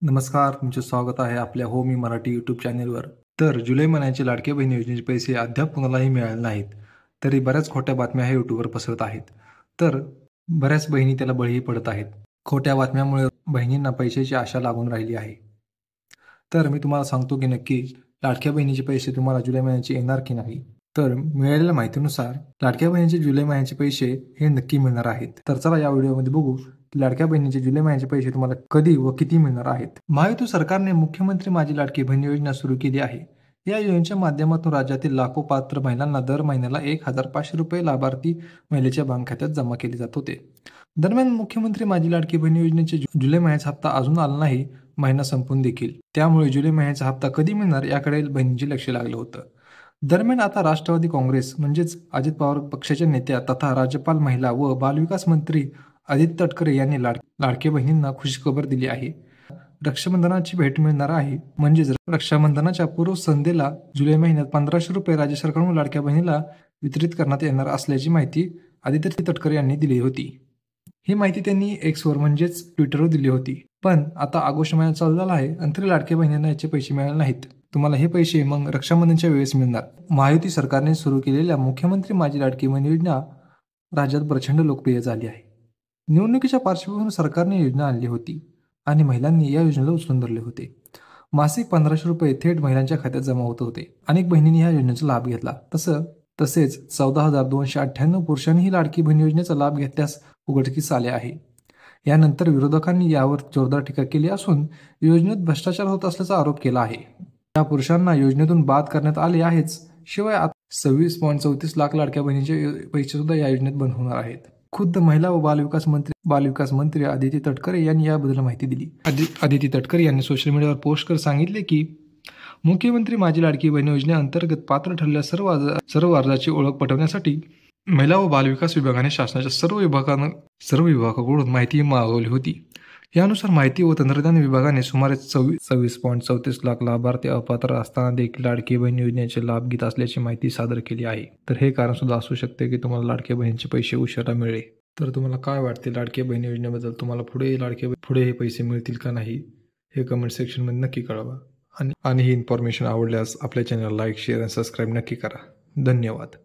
नमस्कार, तुमचे स्वागत आहे आपल्या हो मी मराठी यूट्यूब चॅनेलवर. तर जुलै महिन्याचे लाडक्या बहीण योजनेचे पैसे अद्याप कुणालाही मिळाले नाहीत. तरी बऱ्याच खोट्या बातम्या हे यूट्यूबवर पसरत आहेत. तर बऱ्याच बहिणी त्याला बळी पडत आहेत. खोट्या बातम्यामुळे बहिणींना पैशाची आशा लागून राहिली आहे. तर मी तुम्हाला सांगतो की नक्की लाडक्या बहिणीचे पैसे तुम्हाला जुलै महिन्याचे येणार की नाही. तर मिळालेल्या माहितीनुसार लाडक्या बहिणीचे जुलै महिन्याचे पैसे हे नक्की मिळणार आहेत. तर चला या व्हिडिओमध्ये बघू की लाडक्या बहिणीचे जुलै महिन्याचे पैसे तुम्हाला कधी व किती मिळणार आहेत. महायुती सरकारने मुख्यमंत्री माझी लाडकी बहीण योजना सुरू केली आहे. या योजनेच्या माध्यमातून राज्यातील लाखो पात्र महिलांना दर महिन्याला 1,500 रुपये लाभार्थी महिलेच्या बँक खात्यात जमा केले जात होते. दरम्यान मुख्यमंत्री माझी लाडकी बहीण योजनेचे जुलै महिन्याचा हप्ता अजून आला नाही. महिना संपून देखील. त्यामुळे जुलै महिन्याचा हप्ता कधी मिळणार याकडे बहिणींचे लक्ष लागलं होतं. दरम्यान आता राष्ट्रवादी काँग्रेस म्हणजेच अजित पवार पक्षाच्या नेत्या तथा राज्यपाल महिला व बालविकास मंत्री आदित्य तटकरे यांनी लाडक्या बहिणींना खुशखबर दिली आहे. रक्षाबंधनाची भेट मिळणार आहे. म्हणजेच रक्षाबंधनाच्या पूर्वसंध्येला जुलै महिन्यात 1,500 रुपये राज्य सरकारकडून लाडक्या बहिणीला वितरित करण्यात येणार असल्याची माहिती आदित्य तटकरे यांनी दिली होती. ही माहिती त्यांनी एक्सवर म्हणजेच ट्विटरवर दिली होती. पण आता ऑगस्ट महिना चालू झाला आहे आणि तरी लाडक्या बहिणींना याचे पैसे मिळाले नाहीत. तुम्हाला हे पैसे मग रक्षाबंधनच्या वेळेस मिळणार. महायुती सरकारने सुरू केलेल्या मुख्यमंत्री माझी लाडकी बहीण योजना राज्यात प्रचंड लोकप्रिय झाली आहे. निवडणुकीच्या पार्श्वभूमीवर सरकारने योजना आणली होती आणि महिलांनी या योजनेला उचलून धरले होते. मासिक 1,500 रुपये थेट महिलांच्या खात्यात जमा होत होते. अनेक बहिणींनी या योजनेचा लाभ घेतला. तसेच 14,298 पुरुषांनीही लाडकी बहीण योजनेचा लाभ घेतल्यास उघडकीस आले आहे. यानंतर विरोधकांनी यावर जोरदार टीका केली असून योजनेत भ्रष्टाचार होत असल्याचा आरोप केला आहे. या पुरुषांना योजनेतून बाद करण्यात आले आहेच. शिवाय 26.34 लाख लाडक्या बहिणीचे पैसे सुद्धा या योजनेत बंद होणार आहेत. खुद्द महिला व बालविकास मंत्री आदिती तटकरे यांनी याबद्दल माहिती दिली. आदिती तटकरे यांनी सोशल मीडियावर पोस्ट करत सांगितले की मुख्यमंत्री माझी लाडकी बहीण योजनेअंतर्गत पात्र ठरलेल्या सर्व अर्जाची ओळख पटवण्यासाठी महिला व बालविकास विभागाने शासनाच्या सर्व विभागाकडून माहिती मागवली होती. यानुसार माहिती व तंत्रज्ञान विभागाने सुमारे 26.34 लाख लाभार्थी अपात्र असताना देखील लाडकी बहीण योजनेचे लाभ घेत असल्याची माहिती सादर केली आहे. तर हे कारण सुद्धा असू शकते की तुम्हाला लाडक्या बहिणीचे पैसे उशिरा मिळेल. तर तुम्हाला काय वाटते लाडक्या बहीण योजनेबद्दल? तुम्हाला पुढे हे पैसे मिळतील का नाही हे कमेंट सेक्शनमध्ये नक्की कळवा. आणि ही इन्फॉर्मेशन आवडल्यास आपल्या चॅनलला लाईक, शेअर आणि सबस्क्राईब नक्की करा. धन्यवाद.